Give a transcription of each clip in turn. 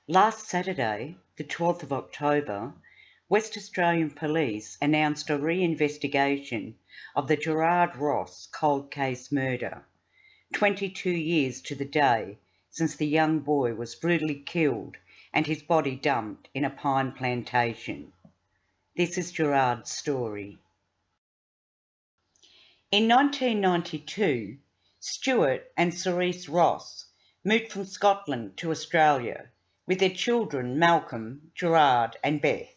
Last Saturday, the 12th of October, West Australian Police announced a re-investigation of the Gerard Ross cold case murder, 22 years to the day since the young boy was brutally killed and his body dumped in a pine plantation. This is Gerard's story. In 1992, Stuart and Cerise Ross moved from Scotland to Australia with their children Malcolm, Gerard and Beth.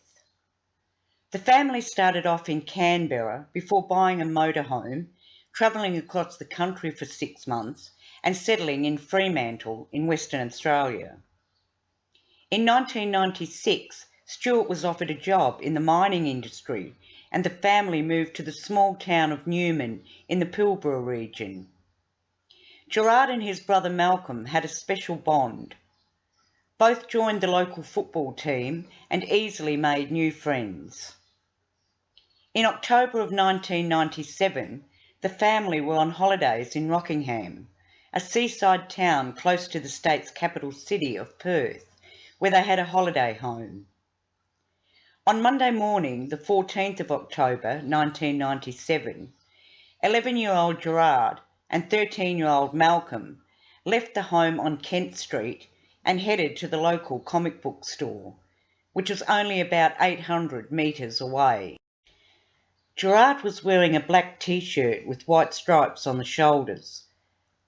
The family started off in Canberra before buying a motorhome, travelling across the country for 6 months and settling in Fremantle in Western Australia. In 1996, Stuart was offered a job in the mining industry and the family moved to the small town of Newman in the Pilbara region. Gerard and his brother Malcolm had a special bond. Both joined the local football team and easily made new friends. In October of 1997, the family were on holidays in Rockingham, a seaside town close to the state's capital city of Perth, where they had a holiday home. On Monday morning, the 14th of October 1997, 11-year-old Gerard and 13-year-old Malcolm left the home on Kent Street and headed to the local comic book store, which was only about 800 metres away. Gerard was wearing a black t-shirt with white stripes on the shoulders,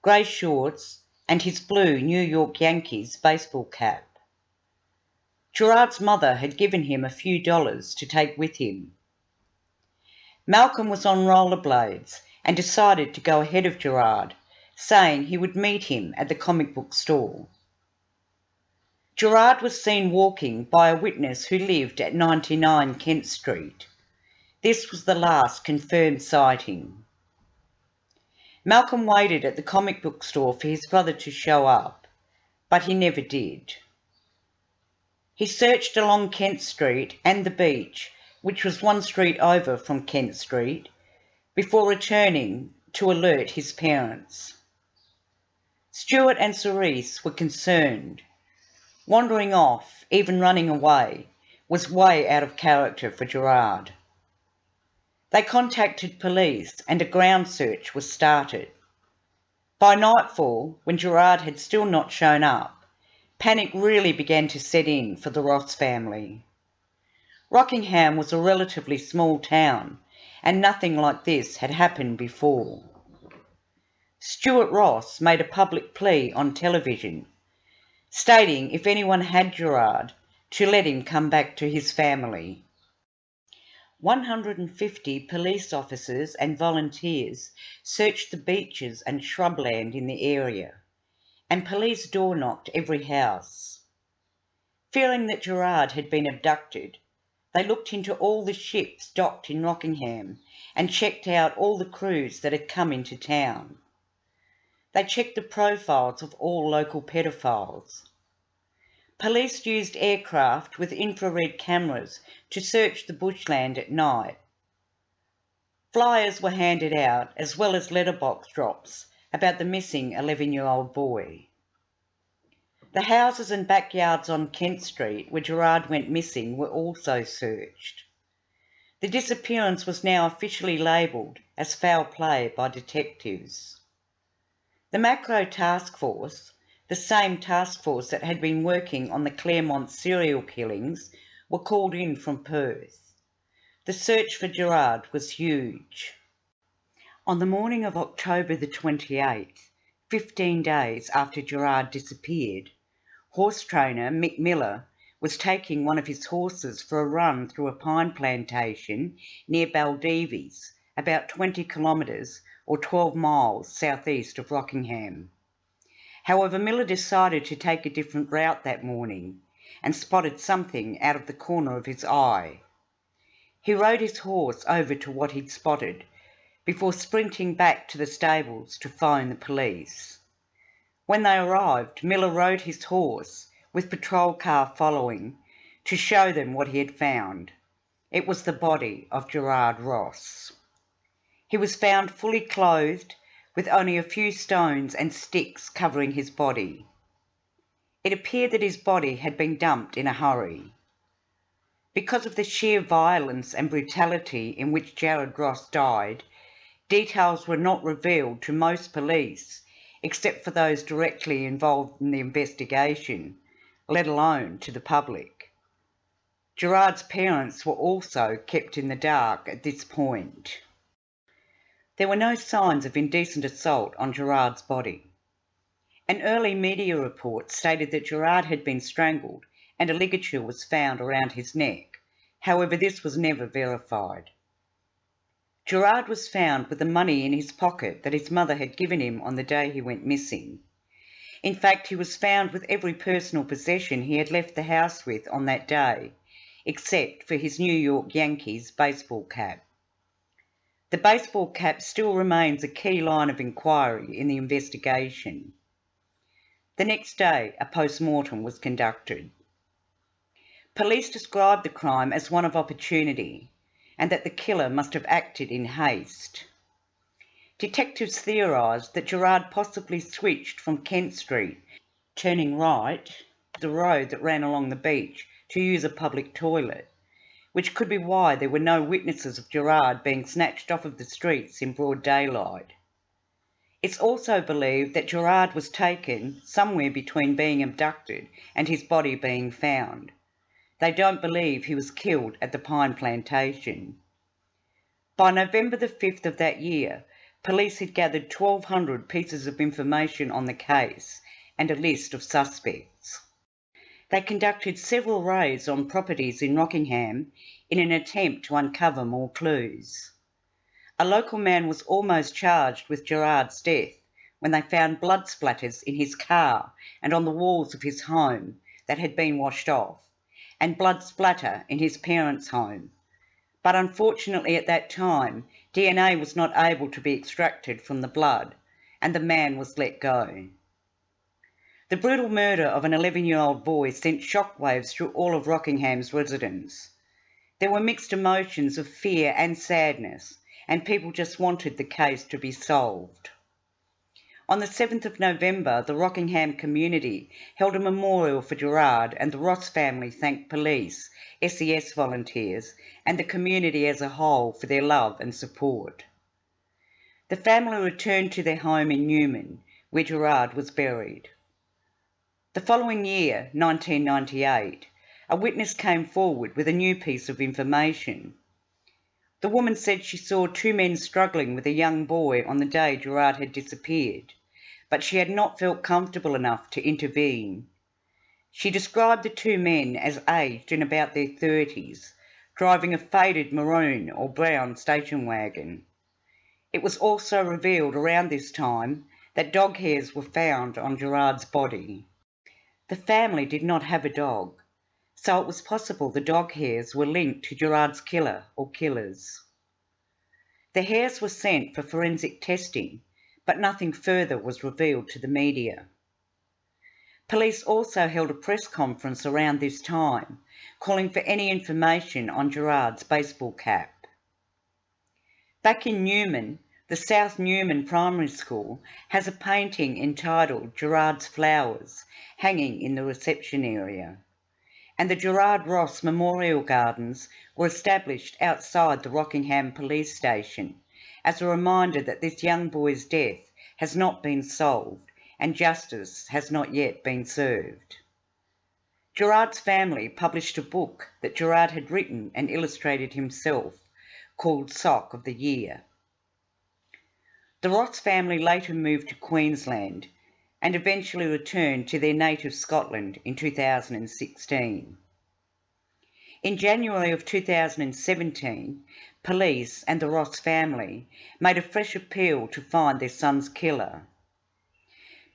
grey shorts and his blue New York Yankees baseball cap. Gerard's mother had given him a few dollars to take with him. Malcolm was on rollerblades and decided to go ahead of Gerard, saying he would meet him at the comic book store. Gerard was seen walking by a witness who lived at 99 Kent Street. This was the last confirmed sighting. Malcolm waited at the comic book store for his brother to show up, but he never did. He searched along Kent Street and the beach, which was one street over from Kent Street, before returning to alert his parents. Stuart and Cerise were concerned. Wandering off, even running away, was way out of character for Gerard. They contacted police and a ground search was started. By nightfall, when Gerard had still not shown up, panic really began to set in for the Ross family. Rockingham was a relatively small town, and nothing like this had happened before. Stuart Ross made a public plea on television, stating if anyone had Gerard, to let him come back to his family. 150 police officers and volunteers searched the beaches and shrubland in the area, and police door-knocked every house. Fearing that Gerard had been abducted, they looked into all the ships docked in Rockingham and checked out all the crews that had come into town. They checked the profiles of all local pedophiles. Police used aircraft with infrared cameras to search the bushland at night. Flyers were handed out as well as letterbox drops about the missing 11-year-old boy. The houses and backyards on Kent Street where Gerard went missing were also searched. The disappearance was now officially labelled as foul play by detectives. The Macro Task Force, the same task force that had been working on the Claremont serial killings, were called in from Perth. The search for Gerard was huge. On the morning of October the 28th, 15 days after Gerard disappeared, horse trainer Mick Miller was taking one of his horses for a run through a pine plantation near Baldivis, about 20 kilometres or 12 miles southeast of Rockingham. However, Miller decided to take a different route that morning and spotted something out of the corner of his eye. He rode his horse over to what he'd spotted, before sprinting back to the stables to phone the police. When they arrived, Miller rode his horse, with patrol car following, to show them what he had found. It was the body of Gerard Ross. He was found fully clothed, with only a few stones and sticks covering his body. It appeared that his body had been dumped in a hurry. Because of the sheer violence and brutality in which Gerard Ross died, details were not revealed to most police, except for those directly involved in the investigation, let alone to the public. Gerard's parents were also kept in the dark at this point. There were no signs of indecent assault on Gerard's body. An early media report stated that Gerard had been strangled and a ligature was found around his neck. However, this was never verified. Gerard was found with the money in his pocket that his mother had given him on the day he went missing. In fact, he was found with every personal possession he had left the house with on that day, except for his New York Yankees baseball cap. The baseball cap still remains a key line of inquiry in the investigation. The next day, a post-mortem was conducted. Police described the crime as one of opportunity, and that the killer must have acted in haste. Detectives theorised that Gerard possibly switched from Kent Street, turning right, the road that ran along the beach, to use a public toilet, which could be why there were no witnesses of Gerard being snatched off of the streets in broad daylight. It's also believed that Gerard was taken somewhere between being abducted and his body being found. They don't believe he was killed at the pine plantation. By November the 5th of that year, police had gathered 1,200 pieces of information on the case and a list of suspects. They conducted several raids on properties in Rockingham in an attempt to uncover more clues. A local man was almost charged with Gerard's death when they found blood splatters in his car and on the walls of his home that had been washed off, and blood splatter in his parents' home. But unfortunately at that time, DNA was not able to be extracted from the blood, and the man was let go. The brutal murder of an 11-year-old boy sent shockwaves through all of Rockingham's residents. There were mixed emotions of fear and sadness, and people just wanted the case to be solved. On the 7th of November, the Rockingham community held a memorial for Gerard, and the Ross family thanked police, SES volunteers, and the community as a whole for their love and support. The family returned to their home in Newman, where Gerard was buried. The following year, 1998, a witness came forward with a new piece of information. The woman said she saw two men struggling with a young boy on the day Gerard had disappeared, but she had not felt comfortable enough to intervene. She described the two men as aged in about their 30s, driving a faded maroon or brown station wagon. It was also revealed around this time that dog hairs were found on Gerard's body. The family did not have a dog, so it was possible the dog hairs were linked to Gerard's killer or killers. The hairs were sent for forensic testing, but nothing further was revealed to the media. Police also held a press conference around this time, calling for any information on Gerard's baseball cap. Back in Newman, the South Newman Primary School has a painting entitled Gerard's Flowers hanging in the reception area, and the Gerard Ross Memorial Gardens were established outside the Rockingham Police Station as a reminder that this young boy's death has not been solved and justice has not yet been served. Gerard's family published a book that Gerard had written and illustrated himself, called Sock of the Year. The Ross family later moved to Queensland and eventually returned to their native Scotland in 2016. In January of 2017, police and the Ross family made a fresh appeal to find their son's killer.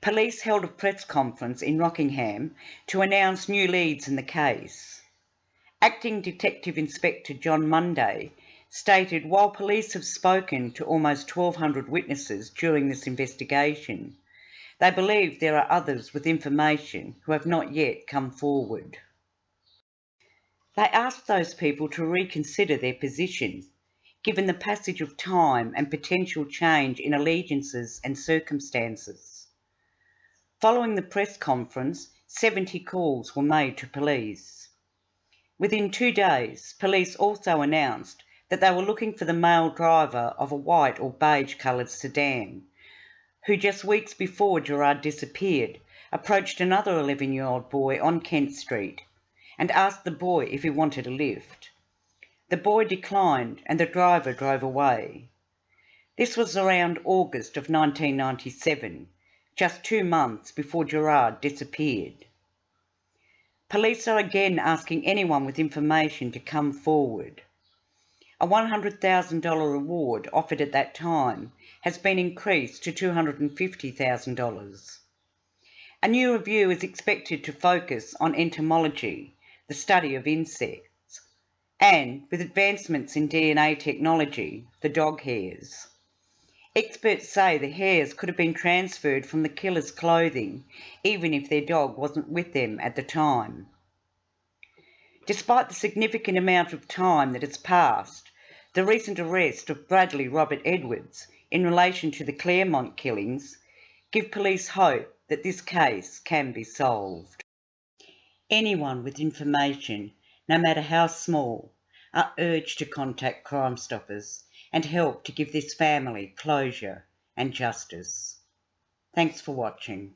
Police held a press conference in Rockingham to announce new leads in the case. Acting Detective Inspector John Munday stated while police have spoken to almost 1,200 witnesses during this investigation, they believe there are others with information who have not yet come forward. They asked those people to reconsider their position, given the passage of time and potential change in allegiances and circumstances. Following the press conference, 70 calls were made to police. Within 2 days, police also announced that they were looking for the male driver of a white or beige-coloured sedan, who just weeks before Gerard disappeared, approached another 11-year-old boy on Kent Street and asked the boy if he wanted a lift. The boy declined and the driver drove away. This was around August of 1997, just 2 months before Gerard disappeared. Police are again asking anyone with information to come forward. A $100,000 reward offered at that time has been increased to $250,000. A new review is expected to focus on entomology, the study of insects, and, with advancements in DNA technology, the dog hairs. Experts say the hairs could have been transferred from the killer's clothing, even if their dog wasn't with them at the time. Despite the significant amount of time that has passed, the recent arrest of Bradley Robert Edwards in relation to the Claremont killings give police hope that this case can be solved. Anyone with information, no matter how small, are urged to contact Crime Stoppers and help to give this family closure and justice. Thanks for watching.